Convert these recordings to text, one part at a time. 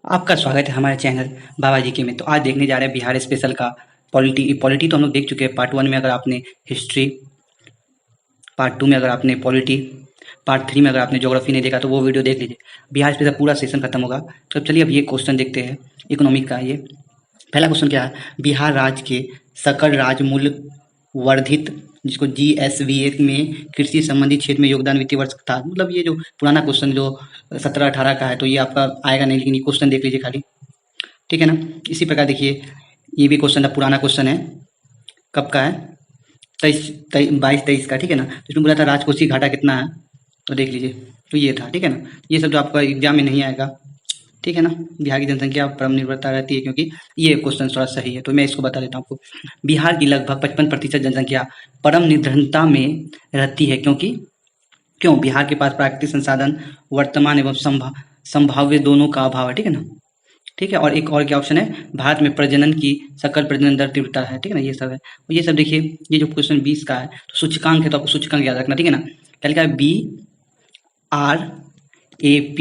आपका स्वागत है हमारे चैनल बाबा जी के में। तो आज देखने जा रहे हैं बिहार स्पेशल का पॉलिटी। पॉलिटी तो हम लोग देख चुके हैं पार्ट 1 में, अगर आपने हिस्ट्री, पार्ट 2 में अगर आपने पॉलिटी, पार्ट 3 में अगर आपने ज्योग्राफी नहीं देखा तो वो वीडियो देख लीजिए। बिहार स्पेशल पूरा सेशन खत्म होगा। तो चलिए अब ये क्वेश्चन देखते हैं इकोनॉमिक का। ये पहला क्वेश्चन क्या है, बिहार राज्य के सकल राज्य मूल्य वर्धित, जिसको जीएसवीए में कृषि संबंधी क्षेत्र में योगदान वित्तीय वर्ष था। मतलब ये जो पुराना क्वेश्चन जो 17-18 का है, तो ये आपका आएगा नहीं, लेकिन ये क्वेश्चन देख लीजिए खाली, ठीक है ना। इसी प्रकार देखिए, ये भी क्वेश्चन पुराना क्वेश्चन है, कब का है, 22-23 का, ठीक है ना। तो इसमें बोला था राजकोषीय घाटा कितना है, तो देख लीजिए, तो ये था, ठीक है ना। ये सब जो आपका एग्जाम में नहीं आएगा, ठीक है ना। बिहार की जनसंख्या परम निर्भरता रहती है, क्योंकि ये क्वेश्चन थोड़ा सही है, तो मैं इसको बता देता हूँ आपको। बिहार की लगभग 55% जनसंख्या परम निर्धनता में रहती है, क्यों बिहार के पास प्राकृतिक संसाधन वर्तमान एवं संभाव्य दोनों का अभाव है, ठीक है ना। ठीक है, और एक और क्या ऑप्शन है, भारत में प्रजनन की सकल प्रजनन दर तीव्रता है, ठीक है ना। ये सब है, और ये सब देखिए, ये जो क्वेश्चन 20 का है तो सूचकांक है, तो आपको सूचकांक याद रखना, ठीक है ना। क्या लिखा है, BRAP,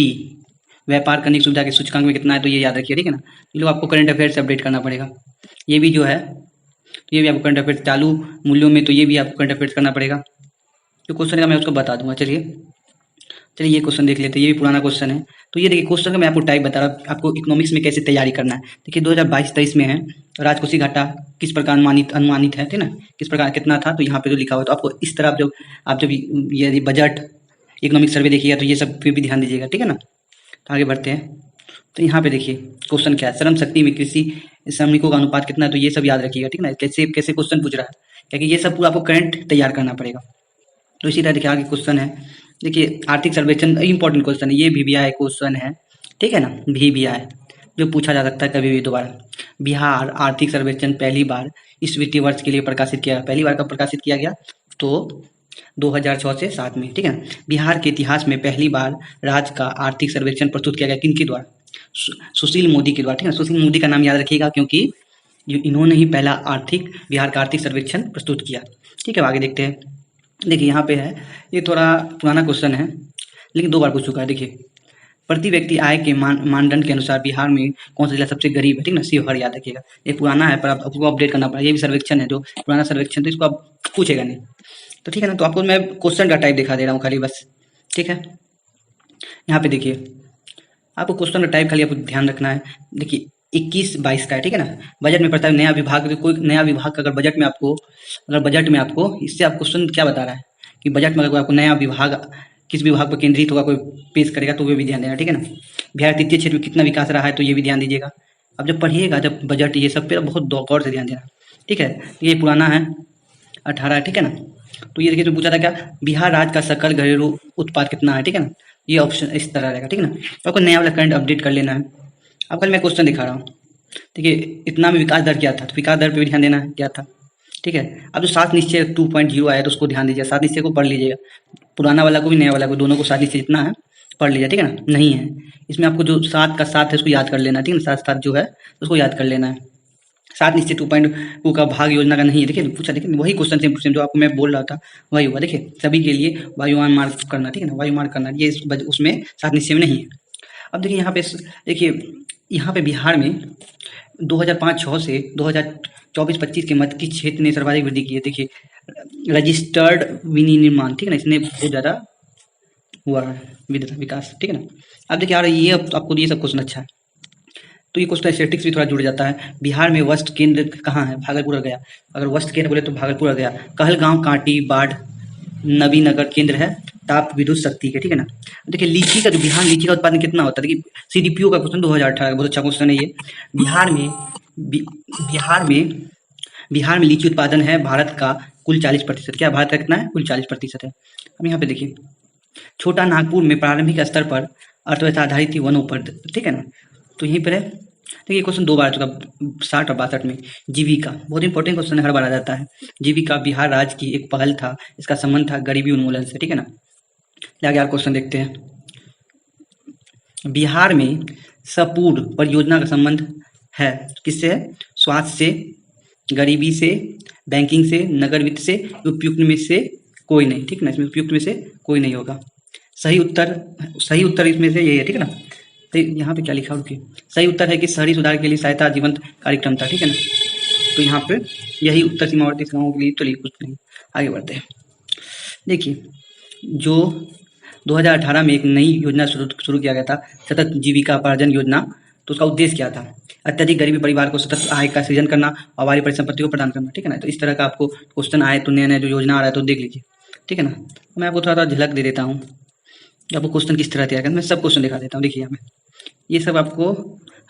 व्यापार करने की सुविधा के सूचकांक में कितना है, तो ये याद रखिए, ठीक है ना। ये लोग आपको करंट अफेयर से अपडेट करना पड़ेगा। ये भी जो है, तो ये भी आपको करंट अफेयर चालू मूल्यों में, तो ये भी आपको करंट अफेयर करना पड़ेगा। जो क्वेश्चन का मैं उसको बता दूंगा। चलिए ये क्वेश्चन देख लेते हैं, ये भी पुराना क्वेश्चन है। तो ये देखिए, क्वेश्चन का मैं आपको टाइप बता रहा हूँ, आपको इकोनॉमिक्स में कैसे तैयारी करना है। देखिए 2022-23 में है, राजकोषीय घाटा किस प्रकार अनुमानित है, ठीक है ना, किस प्रकार कितना था, तो यहाँ पे जो लिखा हुआ है, तो आपको इस तरह आप जब यदि बजट इकोनॉमिक सर्वे देखिएगा तो ये सब पे भी ध्यान दीजिएगा, ठीक है ना। तो आगे बढ़ते हैं। तो यहाँ पे देखिए क्वेश्चन क्या है, श्रम शक्ति में कृषि श्रमिकों का अनुपात कितना है, तो ये सब याद रखिएगा, ठीक है ना। कैसे कैसे क्वेश्चन पूछ रहा है, क्योंकि ये सब पूरा आपको करंट तैयार करना पड़ेगा। तो इसी तरह देखिए आगे क्वेश्चन है, देखिए आर्थिक सर्वेक्षण इंपॉर्टेंट क्वेश्चन है, ये VBI क्वेश्चन है, ठीक है ना। VBI जो पूछा जा सकता है कभी भी दोबारा। बिहार आर्थिक सर्वेक्षण पहली बार इस वित्तीय वर्ष के लिए प्रकाशित किया, पहली बार कब प्रकाशित किया गया, तो 2006 से 7 में, ठीक है ना। बिहार के इतिहास में पहली बार राज्य का आर्थिक सर्वेक्षण प्रस्तुत किया गया, किनके द्वारा, सुशील मोदी के द्वारा, ठीक है ना। सुशील मोदी का नाम याद रखिएगा, क्योंकि इन्होंने ही पहला बिहार का आर्थिक सर्वेक्षण प्रस्तुत किया, ठीक है। आगे देखते हैं। देखिए यहाँ पे है, ये थोड़ा पुराना क्वेश्चन है, लेकिन 2 बार पूछ चुका है। देखिए, प्रति व्यक्ति आय के मानदंड के अनुसार बिहार में कौन सा जिला सबसे गरीब है, ठीक है ना। शिवहर याद रखिएगा, ये पुराना है पर आपको अपडेट करना पड़ेगा। ये भी सर्वेक्षण है, जो पुराना सर्वेक्षण, तो इसको आप पूछेगा नहीं, तो ठीक है ना। तो आपको मैं क्वेश्चन का टाइप दिखा दे रहा हूँ खाली बस, ठीक है। यहाँ पे देखिए, आपको क्वेश्चन का टाइप खाली आपको ध्यान रखना है। देखिए 21-22 का है, ठीक है ना। बजट में पड़ता है नया विभाग, कोई नया विभाग का अगर बजट में आपको इससे आप क्वेश्चन क्या बता रहा है कि बजट में अगर आपको नया विभाग किस विभाग पर केंद्रित होगा कोई पेश करेगा, तो वो भी ध्यान देना, ठीक है ना। बिहार तृतीय क्षेत्र में कितना विकास रहा है, तो ये भी ध्यान दीजिएगा। अब जब पढ़िएगा, जब बजट ये सब पे बहुत गौर से ध्यान देना, ठीक है। ये पुराना है, 18, ठीक है ना। तो ये देखिए, तो पूछा था क्या, बिहार राज्य का सकल घरेलू उत्पाद कितना है, ठीक है ना। ये ऑप्शन इस तरह रहेगा, ठीक है ना। तो आपको नया वाला करंट अपडेट कर लेना है। अब कल मैं क्वेश्चन दिखा रहा हूँ, देखिए इतना में विकास दर क्या था, तो विकास दर पे भी ध्यान देना है क्या था, ठीक है। अब जो 7 निश्चय 2.0 आया, तो उसको ध्यान दीजिए, 7 निश्चय को पढ़ लीजिएगा, पुराना वाला को भी नया वाला को, दोनों को 7 निश्चय जितना है पढ़ लीजिए, ठीक है ना। नहीं है इसमें, आपको जो 7 का 7 है उसको याद कर लेना है, ठीक है ना। 7 जो है उसको याद कर लेना है। 7 निश्चय 2.0 का भाग योजना का नहीं है, देखिए पूछा, देखिए वही क्वेश्चन सेम जो आपको मैं बोल रहा था वही हुआ। देखिए सभी के लिए वायुमान मार्ग करना, ठीक है ना, वायुमान करना, ये उसमें 7 निश्चय में नहीं है। अब देखिए यहाँ पे, देखिए यहाँ पे बिहार में 2005-06 से 2024-25 के मध्य किस क्षेत्र ने सर्वाधिक वृद्धि की है। देखिए रजिस्टर्ड विनिर्माण, ठीक है ना, इसने बहुत ज़्यादा हुआ है विकास, ठीक है ना। अब देखिए यार, ये आपको ये सब क्वेश्चन अच्छा है, तो ये क्वेश्चन स्टैटिस्टिक्स भी थोड़ा जुड़ जाता है। बिहार में वस्त केंद्र कहाँ है, भागलपुर गया। अगर वस्त केंद्र बोले तो भागलपुर गया। कहलगांव, कांटी, बाढ़, नवीनगर केंद्र है ताप विद्युत शक्ति के, ठीक है ना। देखिए लीची का, जो बिहार लीची का उत्पादन कितना होता है, देखिए CDPO का क्वेश्चन 2018 का बहुत अच्छा क्वेश्चन है ये। बिहार में लीची उत्पादन है भारत का कुल 40%। क्या भारत का कितना है, कुल 40% है। अब यहाँ पे देखिए, छोटा नागपुर में प्रारंभिक स्तर पर अर्थव्यवस्था आधारित थी वनों पर, ठीक है ना। तो यहीं पर है, देखिए क्वेश्चन 2 बार आ चुका, 60 और 62 में। जीविका बहुत इंपॉर्टेंट क्वेश्चन, हर बार आ जाता है। जीविका बिहार राज्य की एक पहल था, इसका संबंध था गरीबी उन्मूलन से, ठीक है ना। आगे यार क्वेश्चन देखते हैं। बिहार में सपूर परियोजना का संबंध है किससे है, स्वास्थ्य से, गरीबी से, बैंकिंग से, नगर वित्त से, उपयुक्त में से कोई नहीं, ठीक है ना। इसमें उपयुक्त में से कोई नहीं होगा। सही उत्तर इसमें से यही है, ठीक है ना। तो यहाँ पे क्या लिखा रुकिए, सही उत्तर है कि शहरी सुधार के लिए सहायता जीवंत कार्यक्रम था, ठीक है ना। तो यहाँ पे यही उत्तर सीमावर्ती गाँवों के लिए, चलिए कुछ नहीं, आगे बढ़ते हैं। देखिए, जो 2018 में एक नई योजना शुरू किया गया था, सतत जीविकापार्जन योजना। तो उसका उद्देश्य क्या था? अत्यधिक गरीबी परिवार को सतत आय का सृजन करना और वाली परिसंपत्ति को प्रदान करना, ठीक है ना। तो इस तरह का आपको क्वेश्चन आए तो नया नया जो योजना आ रहा है तो देख लीजिए, ठीक है ना। तो मैं आपको थोड़ा झलक दे देता हूँ कि आपको क्वेश्चन किस तरह तैयार करना। मैं सब क्वेश्चन दिखा देता हूँ। देखिए यहाँ पे ये सब आपको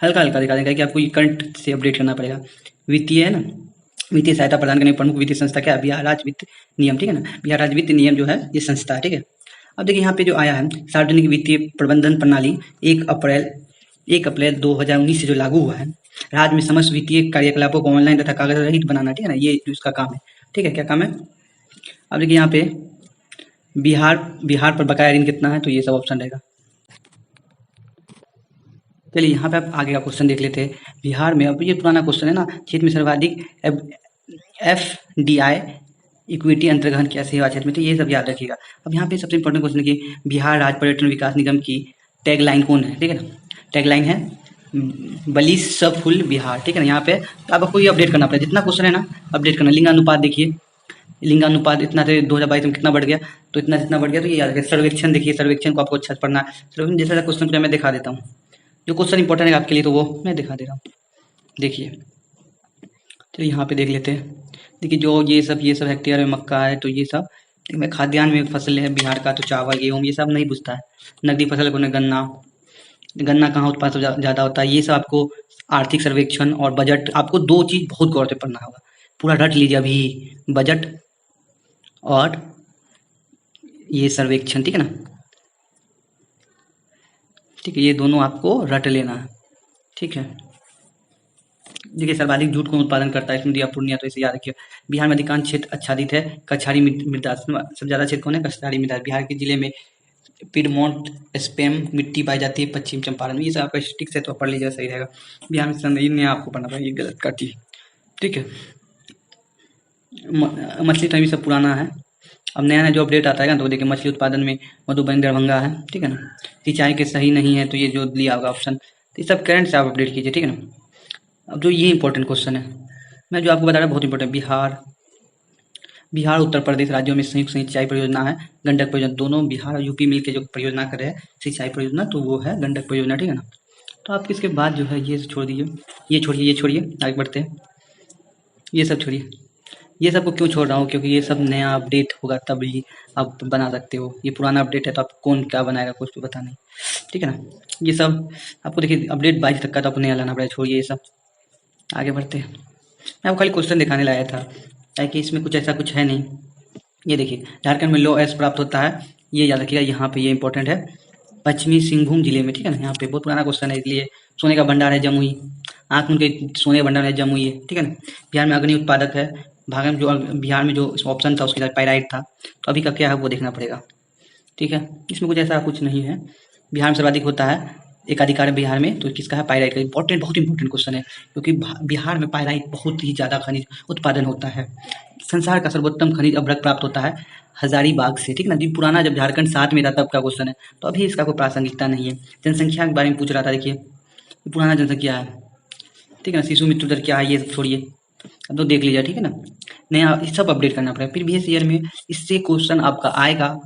हल्का हल्का दिखा देगा कि आपको ये करंट से अपडेट करना पड़ेगा। वित्तीय है ना, वित्तीय सहायता प्रदान करने की प्रमुख वित्तीय संस्था क्या है? बिहार राज्य वित्त नियम, ठीक है ना। बिहार राज्य वित्त नियम जो है ये संस्था है, ठीक है। अब देखिए यहाँ पे जो आया है, सार्वजनिक वित्तीय प्रबंधन प्रणाली 1 अप्रैल 2019 से जो लागू हुआ है, राज्य में समस्त वित्तीय कार्यकलापों को ऑनलाइन तथा कागज रहित बनाना, ठीक है ना। ये उसका काम है, ठीक है। क्या काम है? अब देखिए यहाँ पे बिहार पर बकाया ऋण कितना है, तो ये सब ऑप्शन रहेगा। चलिए यहाँ पे आप आगे का क्वेश्चन देख लेते हैं। बिहार में, अब ये पुराना क्वेश्चन है ना, क्षेत्र में सर्वाधिक FDI इक्विटी अंतर्ग्रहण किया सेवा क्षेत्र में, तो ये सब याद रखिएगा। अब यहाँ पे सबसे इंपॉर्टेंट क्वेश्चन है कि बिहार राज्य पर्यटन विकास निगम की टैगलाइन कौन है, ठीक है ना। टैगलाइन है बली सब फुल बिहार, ठीक है ना। यहाँ पे आपको ये अपडेट करना पड़ेगा, जितना क्वेश्चन है ना अपडेट करना। लिंगानुपात देखिए, लिंगानुपात इतना थे 2022 में कितना बढ़ गया, तो इतना जितना बढ़ गया तो ये याद रखिए। सर्वेक्षण देखिए, सर्वेक्षण को आपको अच्छा से पढ़ना है। सर्वेक्षण जैसा क्वेश्चन मैं दिखा देता हूँ, जो क्वेश्चन इंपॉर्टेंट है आपके लिए तो वो मैं दिखा दे रहा हूँ। देखिए, चलिए यहाँ पे देख लेते हैं। देखिए जो ये सब हेक्टेयर में मक्का है, तो ये सब में खाद्यान्न में फसल है बिहार का, तो चावल गेहूँ ये सब नहीं पूछता है। नकदी फसल को गन्ना कहाँ उत्पादन ज़्यादा होता है, ये सब आपको आर्थिक सर्वेक्षण और बजट, आपको दो चीज़ बहुत गौर से पढ़ना होगा, पूरा रट लीजिए अभी, बजट और ये सर्वेक्षण, ठीक है ना। ठीक है, ये दोनों आपको रट लेना है, ठीक है। देखिए सर्वाधिक जूट कौन उत्पादन करता है, इसमें दिया पूर्णिया, तो इसे याद रखिए। बिहार में अधिकांश क्षेत्र आच्छादित है, कछारी मृदा, सबसे ज्यादा क्षेत्र कौन है? कछारी मृदा। बिहार के जिले में पिडमोंट स्पेम मिट्टी पाई जाती है, पश्चिम चंपारण में। ये सब आपका स्टिक से तो पढ़ लीजिएगा, सही रहेगा। बिहार में नया आपको पढ़ना पड़ेगा, ये गलत काटी, ठीक है। मछली तो अभी सब पुराना है, अब नया नया जो अपडेट आता है ना, तो देखिए मछली उत्पादन में मधुबनी दरभंगा है, ठीक है ना। सिंचाई के सही नहीं है, तो ये जो लिया होगा ऑप्शन, तो ये सब करंट से आप अपडेट कीजिए, ठीक है ना। अब जो ये इंपॉर्टेंट क्वेश्चन है, मैं जो आपको बता रहा हूँ बहुत इंपॉर्टेंट। बिहार उत्तर प्रदेश राज्यों में संयुक्त सिंचाई परियोजना है गंडक परियोजना। दोनों बिहार और यूपी मिलकर जो परियोजना कर रहे हैं सिंचाई परियोजना, तो वो है गंडक परियोजना, ठीक है ना। तो आप इसके बाद जो है ये छोड़ दीजिए, ये छोड़िए, आगे बढ़ते हैं। ये सब छोड़िए, ये सब को क्यों छोड़ रहा हूँ, क्योंकि ये सब नया अपडेट होगा तब ही आप बना सकते हो। ये पुराना अपडेट है तो आप कौन क्या बनाएगा कुछ भी पता नहीं, ठीक है ना। ये सब आपको देखिए अपडेट 22 तक का, तो आपको नया लाना पड़ेगा, छोड़िए ये सब, आगे बढ़ते हैं। मैं आपको खाली क्वेश्चन दिखाने लाया था, ताकि इसमें कुछ ऐसा कुछ है नहीं। ये देखिए झारखंड में लो एस प्राप्त होता है, ये याद रखिएगा, यहाँ पे ये इंपॉर्टेंट है, पश्चिमी सिंहभूम जिले में, ठीक है ना। यहाँ पे बहुत पुराना क्वेश्चन है, इसलिए सोने का भंडार है जमुई, आँख उनके सोने का भंडार है जमुई है, ठीक है ना। बिहार में अग्नि उत्पादक है, बिहार में जो ऑप्शन था उसके साथ पाइराइट था, तो अभी का क्या है वो देखना पड़ेगा, ठीक है। इसमें कुछ ऐसा कुछ नहीं है। बिहार में सर्वाधिक होता है एकाधिकार बिहार में, तो किसका है? पाइराइट का। बहुत इंपॉर्टेंट क्वेश्चन है, क्योंकि बिहार में पाइराइट बहुत ही ज़्यादा खनिज उत्पादन होता है। संसार का सर्वोत्तम खनिज अभ्रक प्राप्त होता है हजारीबाग से, ठीक है ना। जी पुराना जब झारखंड साथ में था तब का क्वेश्चन है, तो अभी इसका कोई प्रासंगिकता नहीं है। जनसंख्या के बारे में पूछ रहा था, देखिए पुराना जनसंख्या है, ठीक है ना। शिशु मृत्यु दर क्या है ये सब छोड़िए, अब तो देख लीजिए, ठीक है ना। नया सब अपडेट करना पड़ेगा। प्रीवियस ईयर में इससे क्वेश्चन आपका आएगा,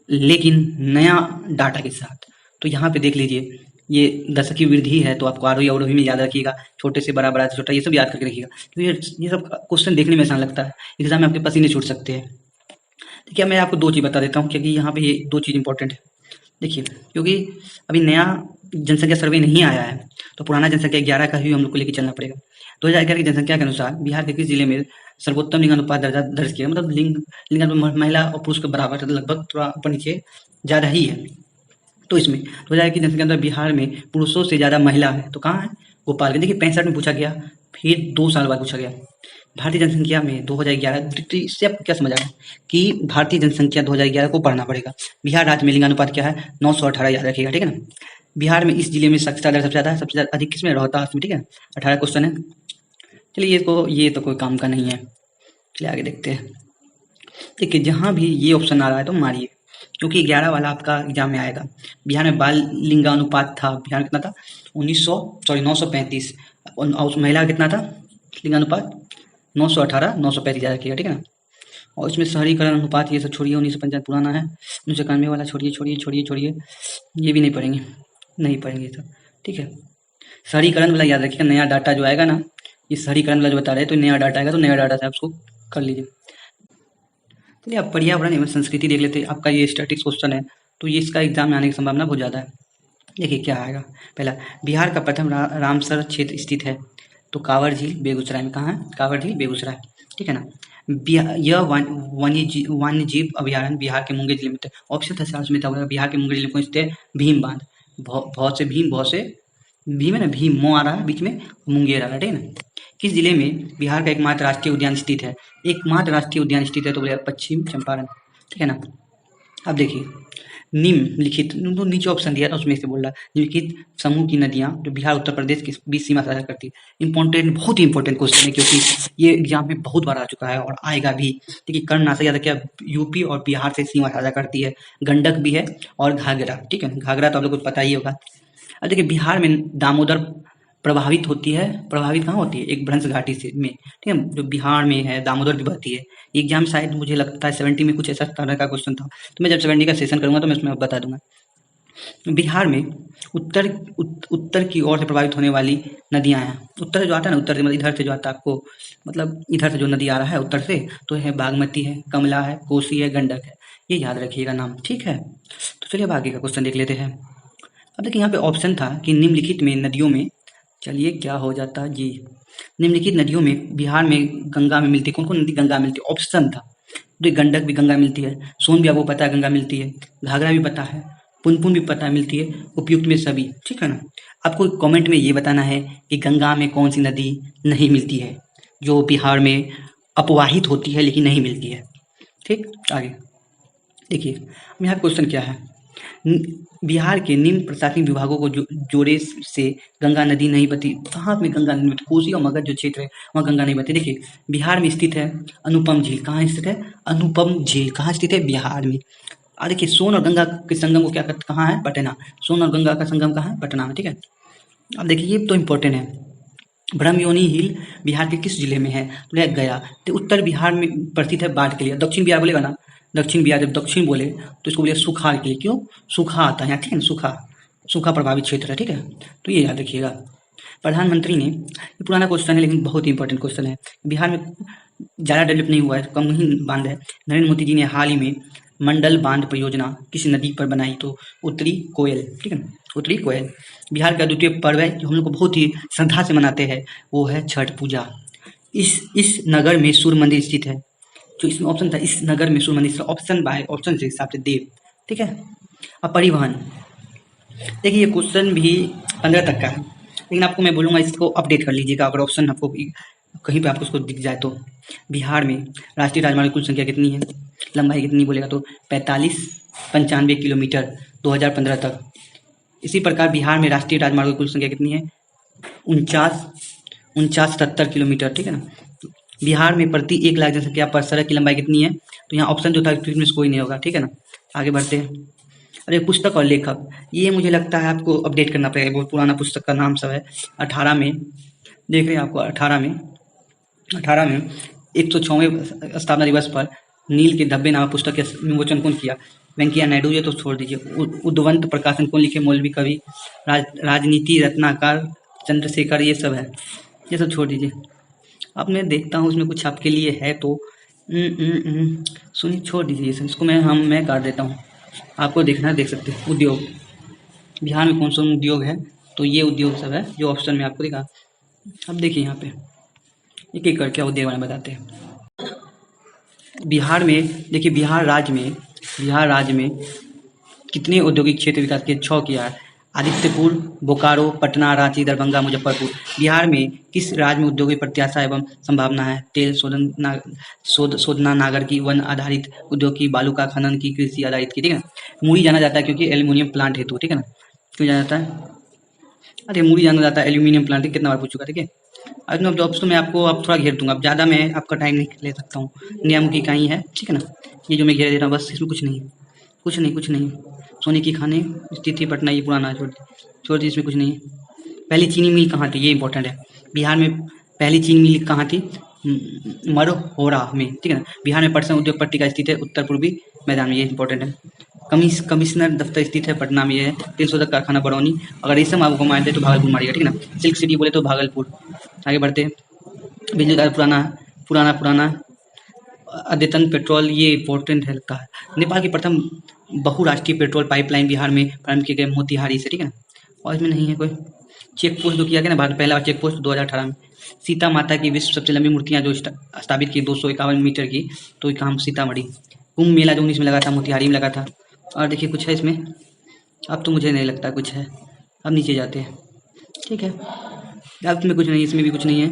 लेकिन नया डाटा के साथ। तो यहाँ पे देख लीजिए, ये दशक की वृद्धि है, तो आपको आरोही अवरोही में याद रखिएगा, छोटे से बड़ा, बड़ा से छोटा, ये सब याद करके रखिएगा। तो ये सब क्वेश्चन देखने में आसान लगता है, एग्जाम में आपके पसीने छूट सकते हैं। देखिए मैं आपको दो चीज़ बता देता हूँ, क्योंकि यहाँ पे ये दो चीज़ इंपॉर्टेंट है। देखिए क्योंकि अभी नया जनसंख्या सर्वे नहीं आया है, तो पुराना जनसंख्या 11 का ही हम लोग को लेकर चलना पड़ेगा। 2011 की जनसंख्या के अनुसार बिहार के किस जिले में सर्वोत्तम लिंगानुपात दर्जा दर्ज किया, मतलब लिंगानुपात महिला और पुरुष के बराबर, लगभग थोड़ा ऊपर नीचे ज़्यादा ही है। तो इसमें 2011 की जनसंख्या के अंदर बिहार में पुरुषों से ज़्यादा महिला है, तो कहाँ है? गोपाल। देखिए 65 में पूछा गया, फिर 2 साल बाद पूछा गया। भारतीय जनसंख्या में 2011, इससे आपको क्या समझ आया कि भारतीय जनसंख्या 2011 को पढ़ना पड़ेगा। बिहार राज्य में लिंगानुपात क्या है? 918, याद रखिएगा, ठीक है ना। बिहार में इस जिले में साक्षरता दर सबसे ज़्यादा है, सबसे ज़्यादा अधिक किसमें? रोहतास में, ठीक है। 18 क्वेश्चन है। चलिए ये तो कोई काम का नहीं है, चलिए आगे देखते हैं। देखिए जहाँ भी ये ऑप्शन आ रहा है तो मारिए, क्योंकि 11 वाला आपका एग्जाम में आएगा। बिहार में बाल लिंगानुपात था, बिहार में कितना था 935। और महिला का कितना था लिंगानुपात 918 935 याद रखिएगा, ठीक है ना। और इसमें शहरीकरण अनुपात ये सब छोड़िए, 1995 पुराना है, 1991 वाला छोड़िए छोड़िए छोड़िए छोड़िए, ये भी नहीं पढ़ेंगे, नहीं पढ़ेंगे ये सब, ठीक है। शहरीकरण वाला याद रखिएगा, नया डाटा जो आएगा ना, ये शहरीकरण वाला जो बता रहे हैं, तो नया डाटा आएगा, तो नया डाटा से आप उसको कर लीजिए। चलिए आप पर्यावरण एवं संस्कृति देख लेते हैं। आपका ये स्टैटिक्स क्वेश्चन है, तो ये इसका एग्जाम में आने की संभावना बहुत ज़्यादा है। देखिए क्या आएगा। पहला, बिहार का प्रथम रामसर क्षेत्र स्थित है, तो कांवर झील बेगूसराय में। कहाँ है? कांवर झील बेगूसराय, ठीक है ना। यह वन्य जीव अभयारण्य बिहार के मुंगेर जिले में थे। ऑप्शन था साल में था, बिहार के मुंगेर जिले में कौन से थे? भीम बांध, बहुत से भीम, बहुत से भीम है ना, भीम मो आ रहा है बीच में, मुंगेर आ रहा है, ठीक है ना। किस जिले में बिहार का एकमात्र राष्ट्रीय उद्यान स्थित है? एकमात्र राष्ट्रीय उद्यान स्थित है तो बोले पश्चिम चंपारण, ठीक है ना। अब देखिए, निम्नलिखित, तो नीचे ऑप्शन दिया था उसमें से बोल रहा है निम्नलिखित समूह की नदियां जो बिहार उत्तर प्रदेश के बीच सीमा साझा करती है। इंपॉर्टेंट, बहुत ही इंपॉर्टेंट क्वेश्चन है, क्योंकि ये एग्जाम में बहुत बार आ चुका है और आएगा भी। देखिए कर्नाटक याद क्या, यूपी और बिहार से सीमा साझा करती है, गंडक भी है और घाघरा, ठीक है। घाघरा तो आप लोग को पता ही होगा। अब देखिए बिहार में दामोदर प्रभावित होती है, प्रभावित कहाँ होती है? एक भ्रंश घाटी से में, ठीक है, जो बिहार में है, दामोदर भी बहती है। एग्जाम शायद मुझे लगता है 70 में कुछ ऐसा तरह का क्वेश्चन था, तो मैं जब 70 का सेशन करूंगा तो मैं उसमें बता दूंगा। बिहार में उत्तर की ओर से प्रभावित होने वाली नदियां हैं। उत्तर से जो आता है ना, उत्तर से मतलब इधर से जो आता है आपको, मतलब इधर से जो नदी आ रहा है उत्तर से, तो है बागमती है, कमला है, कोसी है, गंडक है, ये याद रखिएगा नाम, ठीक है। तो चलिए अब आगे का क्वेश्चन देख लेते हैं। अब देखिए यहाँ पे ऑप्शन था कि निम्नलिखित में नदियों में, चलिए क्या हो जाता जी, निम्नलिखित नदियों में बिहार में गंगा में मिलती, कौन कौन नदी गंगा में मिलती? ऑप्शन था, तो गंडक भी गंगा मिलती है, सोन भी आपको पता है गंगा मिलती है, घाघरा भी पता है, पुनपुन भी पता है मिलती है, उपयुक्त में सभी, ठीक है ना। आपको कमेंट में ये बताना है कि गंगा में कौन सी नदी नहीं मिलती है, जो बिहार में अपवाहित होती है लेकिन नहीं मिलती है, ठीक। आगे देखिए यहाँ क्वेश्चन क्या है, बिहार के निम्न प्रशासनिक विभागों को जोड़े से गंगा नदी नहीं बहती। कहाँ में गंगा नहीं बहती? कोसी और मगध जो क्षेत्र है वहाँ गंगा नहीं बहती। देखिए बिहार में स्थित है अनुपम झील, कहाँ स्थित है? अनुपम झील कहाँ स्थित है? बिहार में। देखिए सोन और गंगा के संगम को क्या कहते, कहाँ है? पटना। सोन और गंगा का संगम कहाँ है? पटना में, ठीक है। अब देखिए ये तो इम्पोर्टेंट है, ब्रह्मयोनी हिल बिहार के किस जिले में है? तो गया। तो उत्तर बिहार में प्रसिद्ध है बाढ़ के लिए, दक्षिण बिहार बोलेगा ना, दक्षिण बिहार जब दक्षिण बोले तो इसको बोले सुखाड़ के लिए, क्यों? सूखा आता है यहाँ, ठीक है ना, सूखा प्रभावित क्षेत्र है, ठीक है। तो ये याद रखिएगा। प्रधानमंत्री ने, ये पुराना क्वेश्चन है लेकिन बहुत ही इंपॉर्टेंट क्वेश्चन है, बिहार में ज़्यादा डेवलप नहीं हुआ है, कम ही बांध है। नरेंद्र मोदी जी ने हाल ही में मंडल बांध परियोजना किस नदी पर बनाई? तो उत्तरी कोयल, ठीक है ना, उत्तरी कोयल। बिहार का द्वितीय पर्व है जो हम लोग को बहुत ही श्रद्धा से मनाते हैं, वो है छठ पूजा। इस नगर में सूर्य मंदिर स्थित है, जो इसमें ऑप्शन था इस नगर में सूर्य मंदिर, ऑप्शन बाय ऑप्शन के हिसाब से देव, ठीक है। अब परिवहन, देखिए ये क्वेश्चन भी 15 तक का है, लेकिन आपको मैं बोलूँगा इसको अपडेट कर लीजिएगा अगर ऑप्शन आपको कहीं पे आपको उसको दिख जाए तो। बिहार में राष्ट्रीय राजमार्ग की कुल संख्या कितनी है? लंबाई कितनी बोलेगा तो 4595 किलोमीटर 2015 तक। इसी प्रकार बिहार में राष्ट्रीय राजमार्ग की कुल संख्या कितनी है? 79 किलोमीटर, ठीक है ना। बिहार में प्रति 1 लाख जनसंख्या पर सड़क की लंबाई कितनी है? तो यहाँ ऑप्शन जो था इसमें कोई नहीं होगा, ठीक है ना। आगे बढ़ते हैं। अरे पुस्तक और लेखक, ये मुझे लगता है आपको अपडेट करना पड़ेगा, बहुत पुराना पुस्तक का नाम सब है। 18 में देख रहे हैं आपको, 18 में 106वें स्थापना दिवस पर नील के धब्बे नामक पुस्तक का विमोचन कौन किया? वेंकैया नायडू, ये तो छोड़ दीजिए। उद्वंत प्रकाशन कौन लिखे? मौलवी कवि। राजनीति रत्नाकर चंद्रशेखर, ये सब है, ये सब छोड़ दीजिए। अब मैं देखता हूँ उसमें कुछ आपके लिए है तो सुनिए, छोड़ दीजिए इसको, मैं काट देता हूँ, आपको देखना है देख सकते हैं। उद्योग, बिहार में कौन सा उद्योग है? तो ये उद्योग सब है जो ऑप्शन में आपको दिखा। अब देखिए यहाँ पे एक एक करके उद्योग बारे में बताते हैं। बिहार में देखिए, बिहार राज्य में कितने औद्योगिक क्षेत्र विकास के 6 किया है? आदित्यपुर, बोकारो, पटना, रांची, दरभंगा, मुजफ्फरपुर। बिहार में किस राज्य में उद्योगों की प्रत्याशा एवं संभावना है? तेल शोधना, नागर की, वन आधारित उद्योग की, बालू का खनन की, कृषि आधारित की, ठीक है ना। मुड़ी जाना जाता है क्योंकि एल्यूमिनियम प्लांट हेतु, ठीक है ना। क्यों जाना जाता है? अरे मुड़ी जाना जाता है एल्यूमिनियम प्लांट, कितना बार पूछ चुका, ठीक है। अब जॉब्स तो मैं आपको अब थोड़ा घेर दूंगा, अब ज़्यादा मैं आपका टाइम नहीं ले सकता हूँ, नियम की इकाई है, ठीक है ना। ये जो मैं घेर दे रहा हूँ बस, इसमें कुछ नहीं है। कुछ नहीं, कुछ नहीं। सोने की खाने स्थिति पटना, ये पुराना छोड़ दी, इसमें कुछ नहीं है। पहली चीनी मिल कहाँ थी, ये इंपॉर्टेंट है। बिहार में पहली चीनी मिल कहाँ थी? मरोहरा में, ठीक है ना। बिहार में पटसन उद्योग पट्टिका स्थित है उत्तर पूर्वी मैदान में, ये इंपॉर्टेंट है। कमिश्नर दफ्तर स्थित है पटना में, ये है। तेल शोधक कारखाना बरौनी। अगर रेशम आपको मानते तो भागलपुर मारिएगा, ठीक है ना। सिल्क सिटी बोले तो भागलपुर। आगे बढ़ते हैं। बिजली का पुराना अद्यतन पेट्रोल, ये इंपॉर्टेंट है लगता है। नेपाल की प्रथम बहुराष्ट्रीय पेट्रोल पाइपलाइन बिहार में प्रारंभ किए गए मोतिहारी से, ठीक है ना। और इसमें नहीं है कोई चेक पोस्ट जो किया गया ना भारत, पहला चेक पोस्ट 2018 में। सीता माता की विश्व सबसे लंबी मूर्तियां जो स्थापित की 251 मीटर की, तो काम सीतामढ़ी। कुंभ मेला जो 19 में लगा था, मोतिहारी में लगा था। और देखिए कुछ है इसमें, अब तो मुझे नहीं लगता कुछ है। अब नीचे जाते हैं, ठीक है। अब इसमें कुछ नहीं, इसमें भी कुछ नहीं है।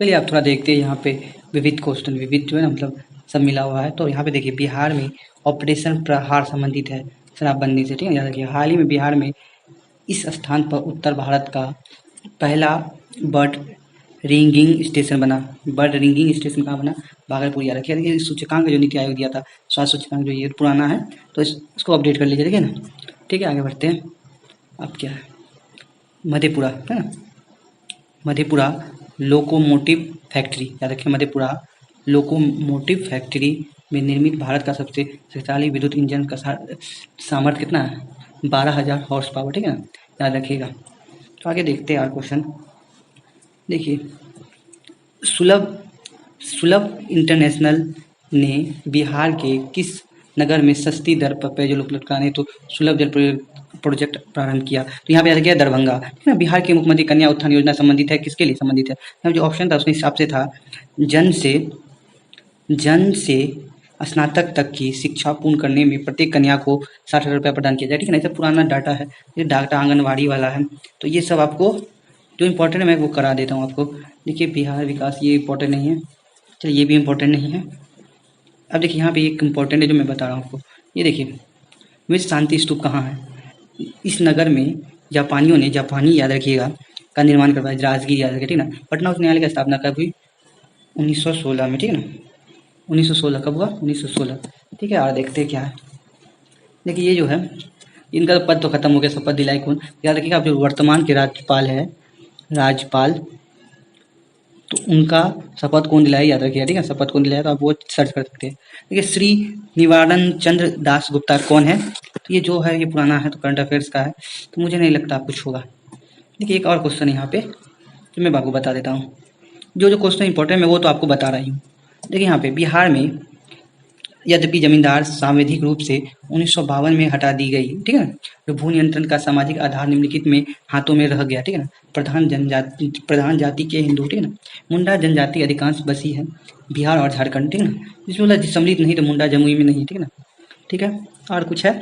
चलिए आप थोड़ा देखते हैं यहाँ पे विविध क्वेश्चन, विविध जो है ना मतलब सब मिला हुआ है। तो यहाँ पे देखिए बिहार में ऑपरेशन प्रहार संबंधित है शराबबंदी से, ठीक है। याद रखिए हाल ही में बिहार में इस स्थान पर उत्तर भारत का पहला बर्ड रिंगिंग स्टेशन बना। बर्ड रिंगिंग स्टेशन कहाँ बना? भागलपुर। याद रखिए। ये सूचकांक जो नीति आयोग दिया था, स्वास्थ्य सूचकांक जो ये पुराना है, तो इसको अपडेट कर लीजिए, ठीक है ना। ठीक है, आगे बढ़ते हैं। अब क्या है? मधेपुरा, है ना। मधेपुरा लोकोमोटिव फैक्ट्री, याद रखिए मधेपुरा लोकोमोटिव फैक्ट्री में निर्मित भारत का सबसे शक्तिशाली विद्युत इंजन का सामर्थ्य कितना है? 12,000 हॉर्स पावर, ठीक है ना, याद रखिएगा। तो आगे देखते हैं और क्वेश्चन। देखिए सुलभ इंटरनेशनल ने बिहार के किस नगर में सस्ती दर पर पेयजल उपलब्ध कराने तो सुलभ जल प्रोजेक्ट प्रारंभ किया? तो यहाँ पे याद रखिए दरभंगा, ठीक है ना। बिहार के मुख्यमंत्री कन्या उत्थान योजना संबंधित है, किसके लिए संबंधित है? यहाँ जो ऑप्शन था उसके हिसाब से था जन से स्नातक तक की शिक्षा पूर्ण करने में प्रत्येक कन्या को 60,000 रुपया प्रदान किया जाए, ठीक है ना। ये पुराना डाटा है, ये डाटा आंगनबाड़ी वाला है। तो ये सब आपको जो इम्पोर्टेंट है मैं वो करा देता हूँ आपको। देखिए बिहार विकास, ये इम्पोर्टेंट नहीं है, चलिए ये भी इम्पोर्टेंट नहीं है। अब देखिए यहाँ पे एक इम्पोर्टेंट है जो मैं बता रहा हूँ आपको। ये देखिए विश्व शांति स्तूप कहाँ है? इस नगर में जापानियों ने, जापानी याद रखिएगा, का निर्माण करवाया। राजगीर याद रखिए, ठीक है ना। पटना उच्च न्यायालय की स्थापना कब हुई? 1916 में, ठीक है ना। 1916 कब हुआ? 1916, ठीक है। और देखते हैं क्या है। देखिए ये जो है इनका पद तो खत्म हो गया, शपथ दिलाई कौन? याद रखिएगा, आप जो वर्तमान के राज्यपाल है, राज्यपाल, तो उनका शपथ कौन दिलाया, याद रखिएगा, ठीक है। शपथ कौन दिलाया, तो आप वो सर्च कर सकते हैं। देखिए श्री निवारण चंद्र दास गुप्ता कौन है? तो ये जो है ये पुराना है, तो करंट अफेयर्स का है, तो मुझे नहीं लगता कुछ होगा। देखिए एक और क्वेश्चन यहाँ पे जो मैं आपको बता देता हूँ। जो क्वेश्चन इंपॉर्टेंट है वो तो आपको बता रही हूँ। देखिए यहाँ पे बिहार में यद्यपि जमींदार सांवैधिक रूप से 1952 में हटा दी गई, ठीक है ना। तो भू नियंत्रण का सामाजिक आधार निम्नलिखित में हाथों में रह गया, ठीक है ना। प्रधान जाति के हिंदू, ठीक है ना। मुंडा जनजाति अधिकांश बसी है बिहार और झारखंड, ठीक है ना। इसमें बोला सम्मिलित नहीं, तो मुंडा जमुई में नहीं, ठीक है ना। ठीक है, और कुछ है?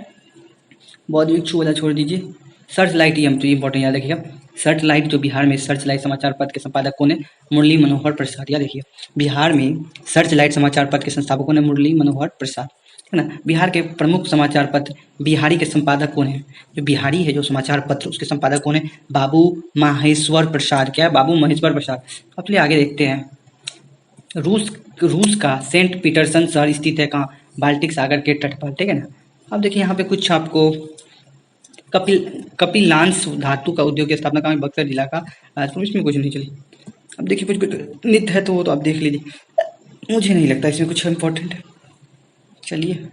बौद्ध भिक्षु वाला छोड़ दीजिए। सर्च लाइट, ये हम तो इंपॉर्टेंट याद रखिएगा। सर्च लाइट जो बिहार में सर्च लाइट समाचार पत्र के संपादक कौन है? मुरली मनोहर प्रसाद। याद रखिए बिहार में सर्च लाइट समाचार पत्र के संस्थापक कौन है? मुरली मनोहर प्रसाद, है ना। बिहार के प्रमुख समाचार पत्र बिहारी के संपादक कौन है? जो बिहारी है जो समाचार पत्र उसके संपादक कौन है? बाबू महेश्वर प्रसाद। क्या है? बाबू महेश्वर प्रसाद। अब चलिए आगे देखते हैं। रूस का सेंट पीटरसन शहर स्थित है कहाँ? बाल्टिक सागर के तट पर, ठीक है ना। अब देखिए यहाँ पे कुछ आपको कपिलांश धातु का उद्योग की स्थापना कहाँ? बक्सर जिला का राजपुर। इसमें कुछ नहीं, चलिए अब देखिए कुछ नित्य है तो वो तो आप देख लीजिए। मुझे नहीं लगता इसमें कुछ इम्पोर्टेंट है, चलिए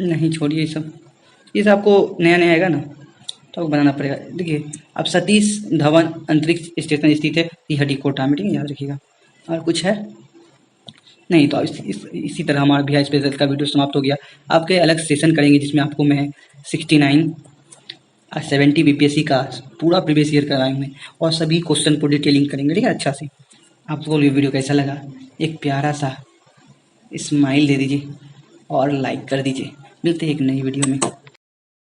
नहीं छोड़िए ये सब आपको नया नया आएगा ना तो आपको बनाना पड़ेगा। देखिए अब सतीश धवन अंतरिक्ष स्टेशन स्थित है हडीकोटा में, ठीक है, याद रखिएगा। और कुछ है? नहीं, तो इसी तरह हमारा बिहार स्पेशल का वीडियो समाप्त हो गया। आपके अलग सेशन करेंगे जिसमें आपको मैं 69 और 70 बीपीएससी का पूरा प्रीवियस ईयर कराएंगे मैं, और सभी क्वेश्चन को डिटेलिंग करेंगे, ठीक है, अच्छा से। आपको ये वीडियो कैसा लगा? एक प्यारा सा स्माइल दे दीजिए और लाइक कर दीजिए। मिलते हैं एक नई वीडियो में।